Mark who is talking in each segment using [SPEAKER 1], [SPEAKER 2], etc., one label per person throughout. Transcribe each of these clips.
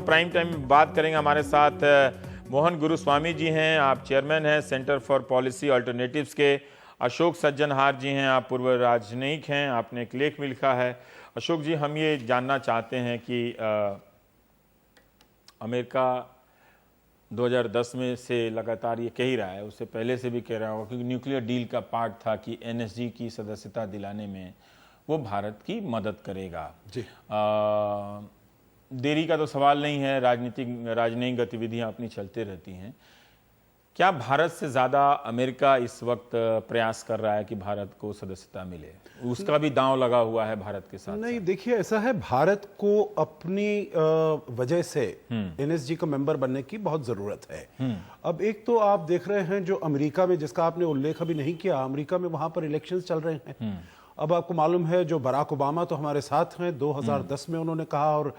[SPEAKER 1] Prime time में बात करेंगे। हमारे साथ मोहन गुरुस्वामी जी हैं, आप चेयरमैन हैं सेंटर फॉर पॉलिसी अल्टरनेटिव्स के। अशोक सज्जनहार जी हैं, आप पूर्व राजनयिक हैं, आपने एक लेख भी लिखा है। अशोक जी, हम ये जानना चाहते हैं कि अमेरिका 2010 में से लगातार ये कह ही रहा है, उससे पहले से भी कह रहा होगा, क्योंकि न्यूक्लियर डील का पार्ट था कि एनएसजी की सदस्यता दिलाने में वो भारत की मदद करेगा
[SPEAKER 2] जी।
[SPEAKER 1] देरी का तो सवाल नहीं है, राजनयिक गतिविधियां अपनी चलते रहती हैं। क्या भारत से ज़्यादा अमेरिका इस वक्त प्रयास कर रहा है कि भारत को सदस्यता मिले? उसका भी दांव लगा हुआ है भारत के साथ?
[SPEAKER 2] नहीं, देखिए ऐसा है, भारत को अपनी वजह से एनएसजी का मेंबर बनने की बहुत ज़रूरत है। अब एक तो आप देख रहे हैं जो अमेरिका में, जिसका आपने उल्लेख अभी नहीं किया, अमेरिका में वहां पर इलेक्शंस चल रहे हैं। अब आपको मालूम है जो बराक ओबामा तो हमारे साथ हैं, 2010 में उन्होंने कहा, और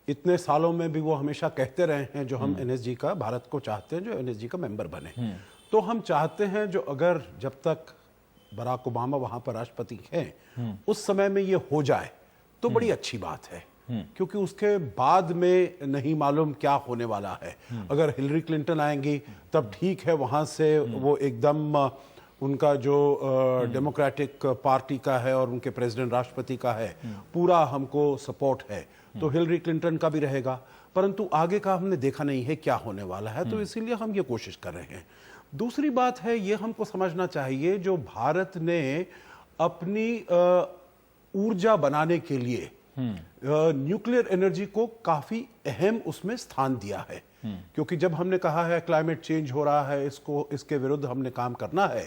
[SPEAKER 2] इतने सालों में भी वो हमेशा कहते रहे हैं जो हम एनएसजी का, भारत को चाहते हैं जो एनएसजी का मेंबर बने। तो हम चाहते हैं जो अगर जब तक बराक ओबामा वहां पर राष्ट्रपति हैं उस समय में ये हो जाए तो बड़ी अच्छी बात है, क्योंकि उसके बाद में नहीं मालूम क्या होने वाला है। अगर हिलरी क्लिंटन आएंगी तब ठीक है, वहां से वो एकदम उनका जो डेमोक्रेटिक पार्टी का है और उनके प्रेसिडेंट राष्ट्रपति का है, पूरा हमको सपोर्ट है, तो हिलरी क्लिंटन का भी रहेगा। परंतु आगे का हमने देखा नहीं है क्या होने वाला है, तो इसीलिए हम ये कोशिश कर रहे हैं। दूसरी बात है, ये हमको समझना चाहिए जो भारत ने अपनी ऊर्जा बनाने के लिए न्यूक्लियर एनर्जी को काफी अहम उसमें स्थान दिया है, क्योंकि जब हमने कहा है क्लाइमेट चेंज हो रहा है, इसके विरुद्ध हमने काम करना है,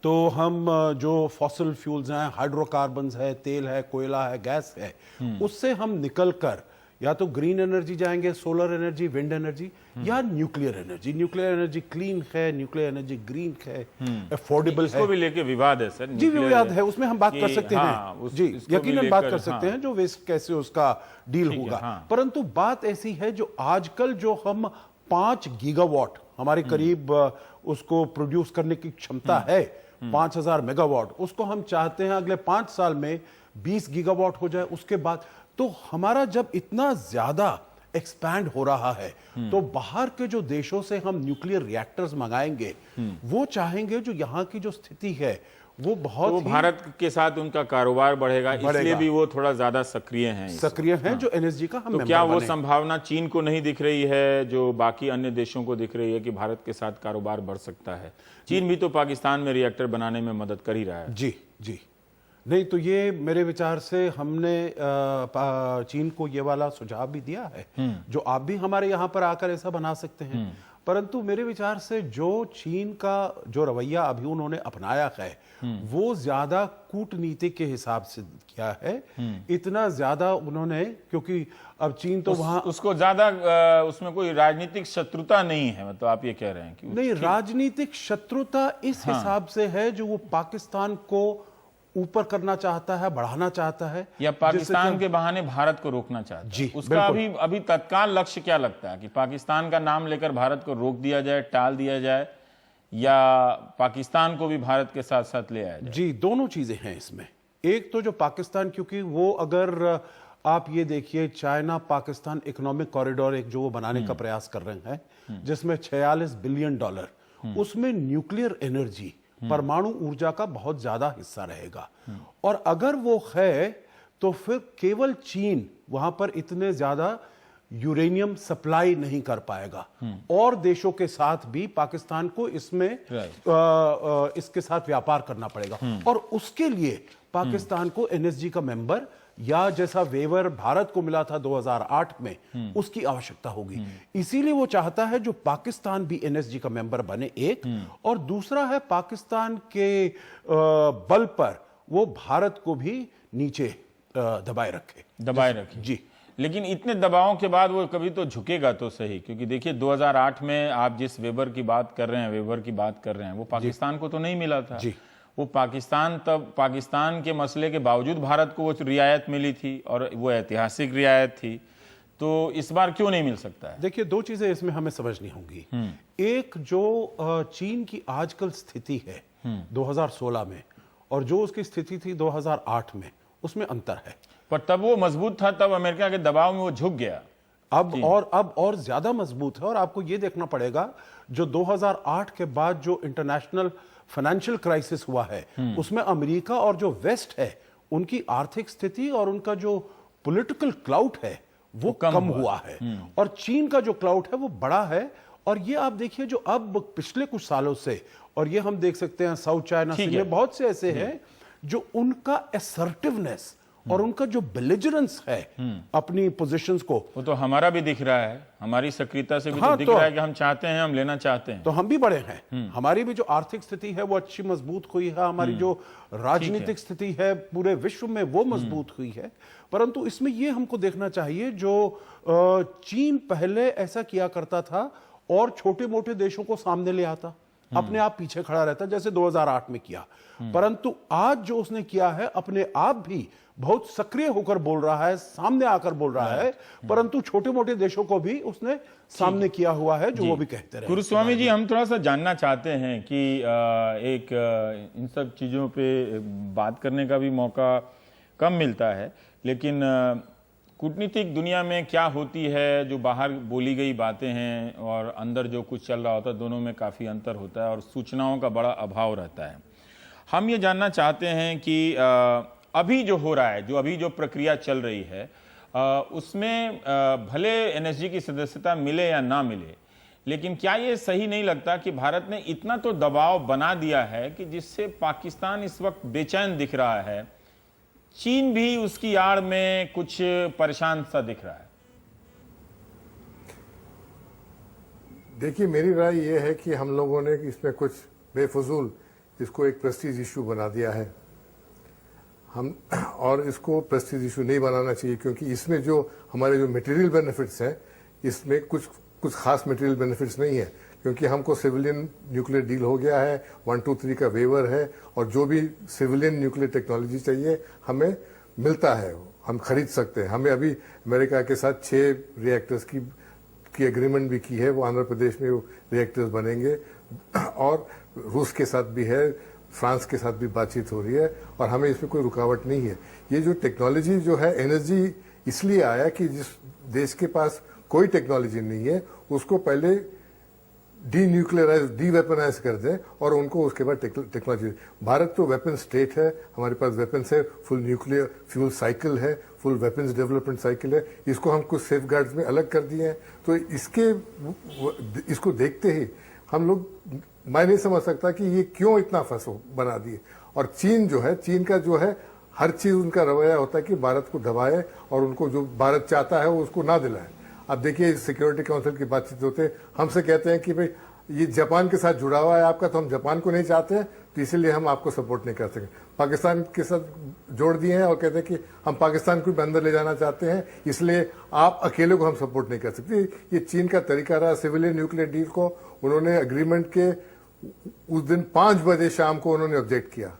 [SPEAKER 2] तो हम जो फॉसिल फ्यूल्स हैं, हाइड्रोकार्बन्स है, तेल है, कोयला है, गैस है, उससे हम निकलकर या तो ग्रीन एनर्जी जाएंगे, सोलर एनर्जी, विंड एनर्जी, या nuclear energy. Nuclear energy clean है, न्यूक्लियर एनर्जी ग्रीन है, अफोर्डेबल है।
[SPEAKER 1] इसको भी लेके विवाद है सर?
[SPEAKER 2] जी, विवाद है, उसमें हम बात कर सकते हैं। जी, यकीनन बात कर सकते हैं जो वेस्ट कैसे उसका डील होगा। परंतु बात ऐसी है जो आजकल जो हम 5 गीगावाट हमारे करीब उसको प्रोड्यूस करने की क्षमता है, 5000 मेगावाट, उसको हम चाहते हैं अगले 5 साल में 20 गीगावाट हो जाए। उसके बाद तो हमारा जब इतना ज्यादा एक्सपैंड हो रहा है, तो बाहर के जो देशों से हम न्यूक्लियर रिएक्टर्स मंगाएंगे, वो चाहेंगे जो यहाँ की जो स्थिति है वो बहुत
[SPEAKER 1] तो भारत के साथ उनका कारोबार बढ़ेगा, इसलिए भी वो थोड़ा ज्यादा सक्रिय हैं
[SPEAKER 2] जो एनएसजी का हम
[SPEAKER 1] तो क्या वो संभावना चीन को नहीं दिख रही है जो बाकी अन्य देशों को दिख रही है कि भारत के साथ कारोबार बढ़ सकता है? चीन भी तो पाकिस्तान में रिएक्टर बनाने में मदद कर ही रहा है।
[SPEAKER 2] जी जी। नहीं, तो ये मेरे विचार से हमने चीन को ये वाला सुझाव भी दिया है, जो आप भी हमारे यहाँ पर आकर ऐसा बना सकते हैं। परंतु मेरे विचार से जो चीन का जो रवैया अभी उन्होंने अपनाया है, वो ज्यादा कूटनीति के हिसाब से किया है, इतना ज्यादा उन्होंने, क्योंकि अब चीन तो वहां
[SPEAKER 1] उसको ज्यादा उसमें कोई राजनीतिक शत्रुता नहीं है, मतलब आप ये कह रहे हैं कि
[SPEAKER 2] नहीं, राजनीतिक शत्रुता इस हिसाब से है जो वो पाकिस्तान को ऊपर करना चाहता है, बढ़ाना चाहता है,
[SPEAKER 1] या पाकिस्तान के बहाने भारत को रोकना चाहता है।
[SPEAKER 2] जी,
[SPEAKER 1] उसका अभी तत्काल लक्ष्य क्या लगता है कि पाकिस्तान का नाम लेकर भारत को रोक दिया जाए, टाल दिया जाए, या पाकिस्तान को भी भारत के साथ साथ ले आया जाए?
[SPEAKER 2] जी, दोनों चीजें हैं इसमें। एक तो जो पाकिस्तान, क्योंकि वो अगर आप ये देखिए, चाइना पाकिस्तान इकोनॉमिक कॉरिडोर एक जो वो बनाने का प्रयास कर रहे हैं, जिसमें $46 बिलियन, उसमें न्यूक्लियर एनर्जी, परमाणु ऊर्जा का बहुत ज्यादा हिस्सा रहेगा। और अगर वो है तो फिर केवल चीन वहां पर इतने ज्यादा यूरेनियम सप्लाई नहीं कर पाएगा, और देशों के साथ भी पाकिस्तान को इसमें इसके साथ व्यापार करना पड़ेगा, और उसके लिए पाकिस्तान को एनएसजी का मेंबर, या जैसा वेवर भारत को मिला था 2008 में, उसकी आवश्यकता होगी। इसीलिए वो चाहता है जो पाकिस्तान भी एनएसजी का मेंबर बने, एक, और दूसरा है पाकिस्तान के बल पर वो भारत को भी नीचे दबाए रखे। जी,
[SPEAKER 1] लेकिन इतने दबावों के बाद वो कभी तो झुकेगा तो सही, क्योंकि देखिए 2008 में आप जिस वेवर की बात कर रहे हैं, वो पाकिस्तान को तो नहीं मिला था।
[SPEAKER 2] जी,
[SPEAKER 1] वो पाकिस्तान के मसले के बावजूद भारत को वो रियायत मिली थी, और वो ऐतिहासिक रियायत थी, तो इस बार क्यों नहीं मिल सकता है?
[SPEAKER 2] देखिए, दो चीजें इसमें हमें समझनी होंगी। एक, जो चीन की आजकल स्थिति है 2016 में, और जो उसकी स्थिति थी 2008 में, उसमें अंतर है।
[SPEAKER 1] पर तब वो मजबूत था, तब अमेरिका के दबाव में वो झुक गया।
[SPEAKER 2] अब और ज्यादा मजबूत है। और आपको यह देखना पड़ेगा जो 2008 के बाद जो इंटरनेशनल फाइनेंशियल क्राइसिस हुआ है उसमें अमेरिका और जो वेस्ट है उनकी आर्थिक स्थिति और उनका जो पॉलिटिकल क्लाउट है वो कम हुआ है, और चीन का जो क्लाउट है वो बड़ा है। और ये आप देखिए जो अब पिछले कुछ सालों से, और ये हम देख सकते हैं साउथ चाइना सी में बहुत से ऐसे हैं जो उनका असर्टिवनेस और उनका जो बेलिजरेंस है अपनी पोजीशंस को,
[SPEAKER 1] वो तो हमारा भी दिख रहा है, हमारी सक्रियता से भी तो दिख रहा है कि हम चाहते हैं, हम लेना चाहते हैं।
[SPEAKER 2] तो हम भी बड़े हैं, हमारी भी जो आर्थिक स्थिति है वो अच्छी मजबूत हुई है, हमारी जो राजनीतिक स्थिति है पूरे विश्व में वो मजबूत हुई है। परंतु इसमें ये हमको देखना चाहिए जो चीन पहले ऐसा किया करता था और छोटे मोटे देशों को सामने ले आता, अपने आप पीछे खड़ा रहता जैसे 2008 में किया, परंतु आज जो उसने किया है अपने आप भी बहुत सक्रिय होकर बोल रहा है, सामने आकर बोल रहा है, परंतु छोटे मोटे देशों को भी उसने सामने किया हुआ है जो वो भी कहते रहे।
[SPEAKER 1] गुरुस्वामी जी, हम थोड़ा सा जानना चाहते हैं कि एक इन सब चीज़ों पे बात करने का भी मौका कम मिलता है, लेकिन कूटनीतिक दुनिया में क्या होती है, जो बाहर बोली गई बातें हैं और अंदर जो कुछ चल रहा होता है, दोनों में काफ़ी अंतर होता है और सूचनाओं का बड़ा अभाव रहता है। हम ये जानना चाहते हैं कि अभी जो हो रहा है, जो अभी जो प्रक्रिया चल रही है, उसमें भले एनएसजी की सदस्यता मिले या ना मिले, लेकिन क्या ये सही नहीं लगता कि भारत ने इतना तो दबाव बना दिया है कि जिससे पाकिस्तान इस वक्त बेचैन दिख रहा है, चीन भी उसकी आड़ में कुछ परेशान सा दिख रहा है?
[SPEAKER 3] देखिए, मेरी राय यह है कि हम लोगों ने इसमें कुछ बेफजूल इसको एक प्रेस्टीज इशू बना दिया है और इसको प्रेस्टीज इशू नहीं बनाना चाहिए, क्योंकि इसमें जो हमारे जो मटेरियल बेनिफिट्स हैं इसमें कुछ खास मटेरियल बेनिफिट्स नहीं है, क्योंकि हमको सिविलियन न्यूक्लियर डील हो गया है, 1, 2, 3 का वेवर है और जो भी सिविलियन न्यूक्लियर टेक्नोलॉजी चाहिए हमें मिलता है, हम खरीद सकते हैं। हमें अभी अमेरिका के साथ 6 रिएक्टर्स की एग्रीमेंट भी की है, वो आंध्र प्रदेश में रिएक्टर्स बनेंगे और रूस के साथ भी है, फ्रांस के साथ भी बातचीत हो रही है और हमें इसमें कोई रुकावट नहीं है। ये जो टेक्नोलॉजी जो है, एनर्जी इसलिए आया कि जिस देश के पास कोई टेक्नोलॉजी नहीं है उसको पहले डी वेपनाइज कर दें और उनको उसके बाद टेक्नोलॉजी। भारत तो वेपन स्टेट है, हमारे पास वेपन्स है, फुल न्यूक्लियर फ्यूल साइकिल है, फुल वेपन्स डेवलपमेंट साइकिल है, इसको हम कुछ सेफ गार्ड्स में अलग कर दिए हैं। तो इसको देखते ही हम लोग, मैं नहीं समझ सकता कि ये क्यों इतना बना दिए। और चीन जो है, चीन का जो है हर चीज उनका रवैया होता है कि भारत को दबाए और उनको जो भारत चाहता है वो उसको ना दिलाए। अब देखिए, सिक्योरिटी काउंसिल की बातचीत होते हमसे कहते हैं कि भाई ये जापान के साथ जुड़ा हुआ है आपका, तो हम जापान को नहीं चाहते हैं, तो इसीलिए हम आपको सपोर्ट नहीं कर सके। पाकिस्तान के साथ जोड़ दिए हैं और कहते हैं कि हम पाकिस्तान को भी अंदर ले जाना चाहते हैं, इसलिए आप अकेले को हम सपोर्ट नहीं कर सकते। ये चीन का तरीका रहा। सिविलियन न्यूक्लियर डील को उन्होंने एग्रीमेंट के उस दिन 5 बजे शाम को उन्होंने ऑब्जेक्ट किया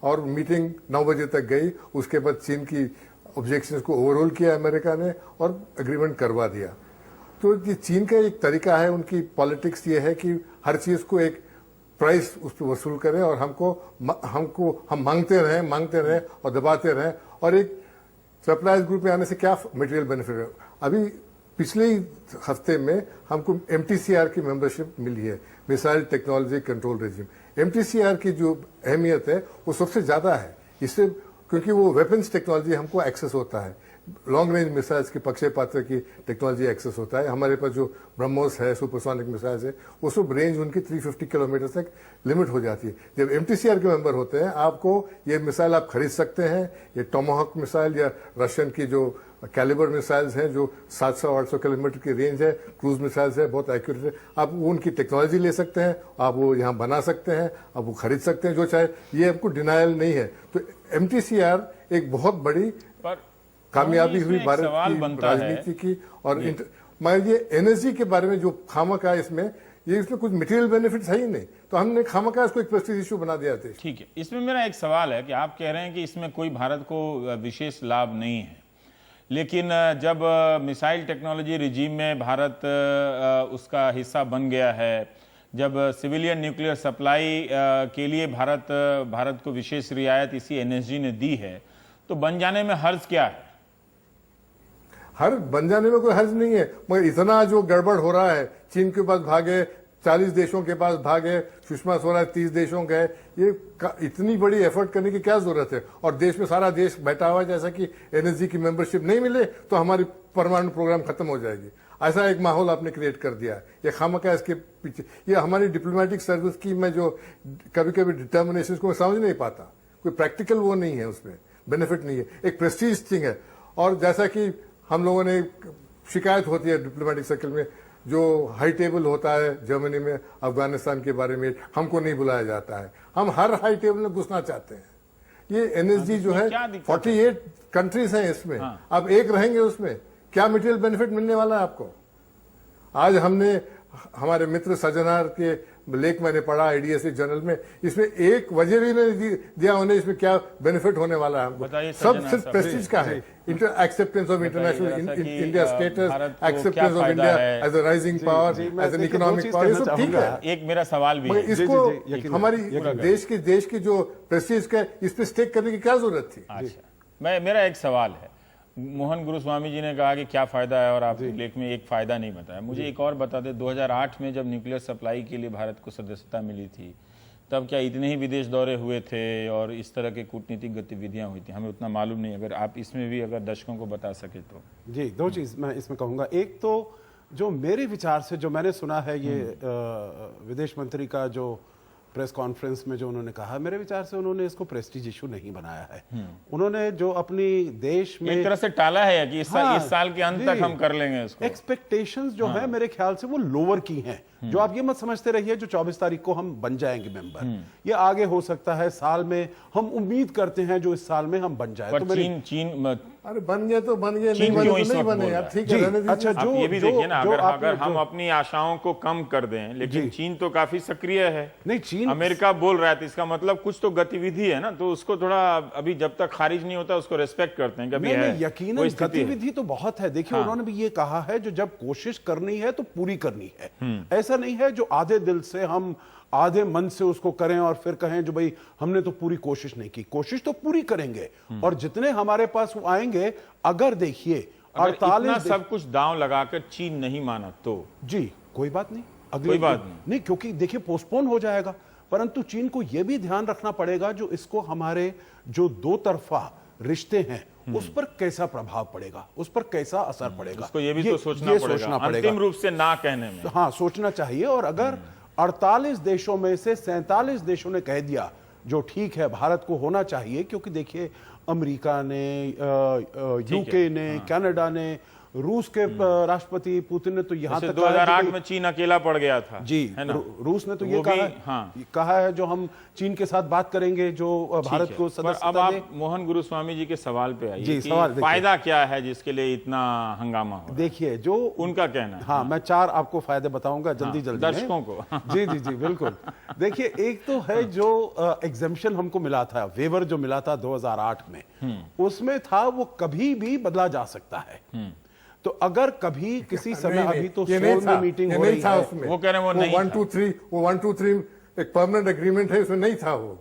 [SPEAKER 3] और मीटिंग 9 बजे तक गई। उसके बाद चीन की ऑब्जेक्शन को ओवरऑल किया अमेरिका ने और एग्रीमेंट करवा दिया। तो ये चीन का एक तरीका है, उनकी पॉलिटिक्स ये है कि हर चीज को एक प्राइस उस पर वसूल करें और हम मांगते रहें और दबाते रहें। और एक सरप्राइज ग्रुप में आने से क्या मटेरियल बेनिफिट है? अभी पिछले ही हफ्ते में हमको MTCR की मेंबरशिप मिली है, missile technology control regime. MTCR की जो अहमियत है वो सबसे ज्यादा है, इससे क्योंकि वो वेपन्स टेक्नोलॉजी हमको एक्सेस होता है, लॉन्ग रेंज मिसाइल्स की पक्षपात्र की टेक्नोलॉजी एक्सेस होता है। हमारे पास जो ब्रह्मोस है, सुपरसोनिक मिसाइल्स है, वो सब रेंज उनकी 350 किलोमीटर तक लिमिट हो जाती है। जब MTCR के मेंबर होते हैं, आपको ये मिसाइल आप खरीद सकते हैं। ये टोमाहॉक मिसाइल या रशियन की जो कैलिबर मिसाइल्स हैं जो 700-800 किलोमीटर की रेंज है, क्रूज मिसाइल्स है, बहुत एक्यूरेट है, आप उनकी टेक्नोलॉजी ले सकते हैं, आप वो यहाँ बना सकते हैं, आप वो खरीद सकते हैं जो चाहे, ये आपको डिनायल नहीं है। तो MTCR एक बहुत बड़ी कामयाबी हुई भारत की राजनीति की। और मैं ये एनर्जी के बारे में जो खामखा इसमें कुछ मटेरियल बेनिफिट्स है ही नहीं, तो हमने खामखा इसको एक प्रेस्टीज इशू बना दिया था।
[SPEAKER 1] ठीक है, इसमें मेरा एक सवाल है कि आप कह रहे हैं कि इसमें कोई भारत को विशेष लाभ नहीं है, लेकिन जब मिसाइल टेक्नोलॉजी रिजीम में भारत उसका हिस्सा बन गया है, जब सिविलियन न्यूक्लियर सप्लाई के लिए भारत को विशेष रियायत इसी एनएसजी ने दी है, तो बन जाने में हर्ज क्या है?
[SPEAKER 3] हर बन जाने में कोई हर्ज नहीं है, मगर इतना जो गड़बड़ हो रहा है, चीन के पास भागे, 40 देशों के पास भागे, सुषमा स्वराज 30 देशों गए, ये इतनी बड़ी एफर्ट करने की क्या जरूरत है? और देश में सारा देश बैठा हुआ है, जैसा कि एनएसजी की मेंबरशिप नहीं मिले तो हमारी परमाणु प्रोग्राम खत्म हो जाएगी। ऐसा एक माहौल आपने क्रिएट कर दिया है। ये खामखा इसके पीछे, ये हमारी डिप्लोमेटिक सर्विस की मैं जो कभी कभी डिटर्मिनेशन को मैं समझ नहीं पाता, कोई प्रैक्टिकल वो नहीं है, उसमें बेनिफिट नहीं है, एक प्रेस्टीज थिंग है। और जैसा कि हम लोगों ने शिकायत होती है डिप्लोमेटिक सर्कल में, जो हाई टेबल होता है जर्मनी में अफगानिस्तान के बारे में, हमको नहीं बुलाया जाता है। हम हर हाई टेबल में घुसना चाहते हैं। ये एनएसजी जो है 48 कंट्रीज हैं इसमें, आप एक रहेंगे उसमें, क्या मटेरियल बेनिफिट मिलने वाला है आपको? आज हमने हमारे मित्र सजनार के लेख मैंने पढ़ा आईडीएससी जर्नल में, इसमें एक वजह भी नहीं दिया उन्हें इसमें क्या बेनिफिट होने वाला है हमको। सब सिर्फ प्रेस्टीज का है, acceptance of international India status, acceptance of India as a rising power, as an economic power, ये सब ठीक है।
[SPEAKER 1] एक मेरा सवाल भी है,
[SPEAKER 3] इसको हमारी देश की जो प्रेस्टीज का इस पे स्टेक करने की क्या जरूरत थी?
[SPEAKER 1] अच्छा, मेरा एक सवाल है, मोहन गुरुस्वामी जी ने कहा कि क्या फायदा है, और आपके लेख में एक फायदा नहीं बताया। मुझे एक और बता दे, 2008 में जब न्यूक्लियर सप्लाई के लिए भारत को सदस्यता मिली थी, तब क्या इतने ही विदेश दौरे हुए थे और इस तरह की कूटनीतिक गतिविधियां हुई थी? हमें उतना मालूम नहीं, अगर आप इसमें भी अगर दर्शकों को बता सके तो।
[SPEAKER 2] जी, दो चीज मैं इसमें कहूंगा। एक तो जो मेरे विचार से जो मैंने सुना है, ये विदेश मंत्री का जो प्रेस कॉन्फ्रेंस में जो उन्होंने कहा, मेरे विचार से उन्होंने इसको प्रेस्टीज इशू नहीं बनाया है। उन्होंने जो अपनी देश में
[SPEAKER 1] एक तरह से टाला है कि इस साल के अंत तक हम कर लेंगे इसको।
[SPEAKER 2] एक्सपेक्टेशंस जो है मेरे ख्याल से वो लोअर की हैं। जो आप ये मत समझते रहिए जो 24 तारीख को हम बन जाएंगे मेंबर, ये आगे हो सकता है, साल में हम उम्मीद करते हैं जो इस साल में हम बन जाए।
[SPEAKER 1] तो चीन
[SPEAKER 3] अरे बन गए तो बन गए,
[SPEAKER 1] नहीं बने तो नहीं
[SPEAKER 3] बने यार, ठीक है।
[SPEAKER 2] अच्छा, जो
[SPEAKER 1] ये भी देखिए ना, अगर हम अपनी आशाओं को कम कर दें, लेकिन चीन तो काफी सक्रिय है।
[SPEAKER 2] नहीं, चीन
[SPEAKER 1] अमेरिका बोल रहा है, तो इसका मतलब कुछ तो गतिविधि है ना, तो उसको थोड़ा अभी जब तक खारिज नहीं होता उसको रेस्पेक्ट करते हैं। कभी
[SPEAKER 2] यकीनन गतिविधि तो बहुत है। देखिए, उन्होंने भी ये कहा है जो जब कोशिश करनी है तो पूरी करनी है। ऐसा नहीं है जो आधे दिल से हम आधे मन से उसको करें और फिर कहें जो भाई हमने तो पूरी कोशिश नहीं की। कोशिश तो पूरी करेंगे, और जितने हमारे पास वो आएंगे, अगर देखिए
[SPEAKER 1] 48 सब कुछ दांव लगाकर चीन नहीं माना तो
[SPEAKER 2] जी कोई बात नहीं,
[SPEAKER 1] कोई बात
[SPEAKER 2] नहीं, क्योंकि देखिए पोस्टपोन हो जाएगा। परंतु चीन को यह भी ध्यान रखना पड़ेगा जो इसको हमारे जो दो तरफा रिश्ते हैं उस पर कैसा प्रभाव पड़ेगा, उस पर कैसा असर पड़ेगा,
[SPEAKER 1] उसको ये भी तो सोचना पड़ेगा अंतिम रूप से ना कहने में।
[SPEAKER 2] हाँ, सोचना चाहिए। और अगर 48 देशों में से 47 देशों ने कह दिया जो ठीक है भारत को होना चाहिए, क्योंकि देखिए अमेरिका ने, यूके ने, कनाडा ने, रूस के राष्ट्रपति पुतिन ने तो यहां तक
[SPEAKER 1] 2008 में चीन अकेला पड़ गया था
[SPEAKER 2] जी, है ना? रूस ने तो ये कहा है जो हम चीन के साथ बात करेंगे जो भारत को सदस्यता
[SPEAKER 1] अब आप मोहन गुरुस्वामी जी के सवाल पे आइए कि फायदा क्या है जिसके लिए इतना हंगामा हो?
[SPEAKER 2] देखिए, जो
[SPEAKER 1] उनका कहना है,
[SPEAKER 2] हाँ, मैं 4 आपको फायदे बताऊंगा जल्दी
[SPEAKER 1] दर्शकों को।
[SPEAKER 2] जी जी जी, बिल्कुल। देखिए, एक तो है जो एग्जेम्पशन हमको मिला था, वेवर जो मिला था 2008 में, उसमें था वो कभी भी बदला जा सकता है। तो अगर कभी किसी समय, अभी तो सोल में मीटिंग हो रही है,
[SPEAKER 1] वो कह रहे हैं वो नहीं,
[SPEAKER 3] 1 2 3 एक परमानेंट एग्रीमेंट है, उसमें नहीं था वो।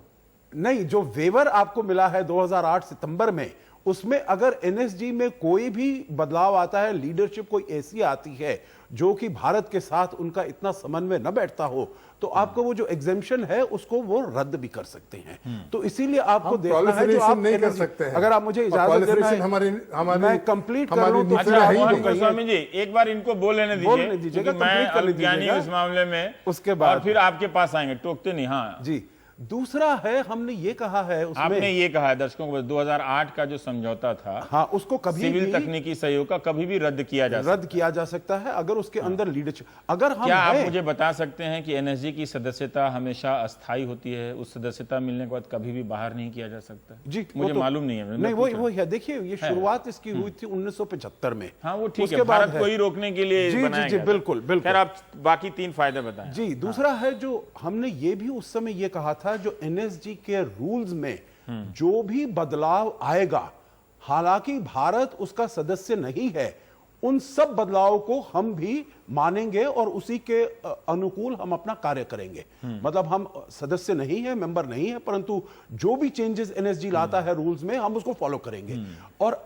[SPEAKER 2] नहीं, जो वेवर आपको मिला है 2008 सितंबर में, उसमें अगर एनएसजी में कोई भी बदलाव आता है, लीडरशिप कोई ऐसी आती है जो कि भारत के साथ उनका इतना समन्वय न बैठता हो, तो आपको वो जो एग्जेम्पशन है उसको वो रद्द भी कर सकते हैं। तो इसीलिए आपको देखना है जो आप
[SPEAKER 3] नहीं कर सकते हैं।
[SPEAKER 2] अगर आप मुझे इजाजत देना है मैं कंप्लीट कर लूं तो
[SPEAKER 1] स्वामी जी एक बार इनको बोल लेने दीजिए, मैं अज्ञानी इस मामले में,
[SPEAKER 2] उसके बाद
[SPEAKER 1] फिर आपके पास आएंगे, टोकते नहीं। हाँ
[SPEAKER 2] जी, दूसरा है, हमने ये कहा है उसमें,
[SPEAKER 1] आपने ये कहा है दर्शकों को, 2008 का जो समझौता था,
[SPEAKER 2] हाँ, उसको कभी
[SPEAKER 1] सिविल तकनीकी सहयोग का कभी भी रद्द किया जा सकता है
[SPEAKER 2] अगर उसके अंदर लीडरशिप, अगर हम,
[SPEAKER 1] क्या आप मुझे बता सकते हैं कि एनएसजी की सदस्यता हमेशा अस्थायी होती है, उस सदस्यता मिलने के बाद कभी भी बाहर नहीं किया जा सकता?
[SPEAKER 2] जी,
[SPEAKER 1] मुझे मालूम नहीं है।
[SPEAKER 2] नहीं, वो है। देखिए, ये शुरुआत इसकी हुई थी 1975 में।
[SPEAKER 1] हाँ, वो ठीक है, भारत को ही रोकने के लिए बनाया गया।
[SPEAKER 2] बिल्कुल बिल्कुल।
[SPEAKER 1] खैर, आप बाकी 3 फायदे बताएं।
[SPEAKER 2] जी, दूसरा है जो हमने ये भी उस समय ये कहा था, जो एनएसजी के रूल्स में जो भी बदलाव आएगा, हालांकि भारत उसका सदस्य नहीं है, उन सब बदलावों को हम भी मानेंगे और उसी के अनुकूल हम अपना कार्य करेंगे। मतलब हम सदस्य नहीं है, मेंबर नहीं है, परंतु जो भी चेंजेस एनएसजी लाता है रूल्स में, हम उसको फॉलो करेंगे। और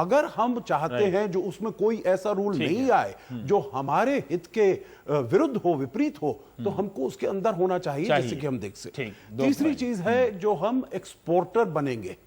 [SPEAKER 2] अगर हम चाहते हैं जो उसमें कोई ऐसा रूल नहीं आए जो हमारे हित के विरुद्ध हो, विपरीत हो, तो हमको उसके अंदर होना चाहिए जैसे कि हम देख सकते। तीसरी चीज है जो हम एक्सपोर्टर बनेंगे,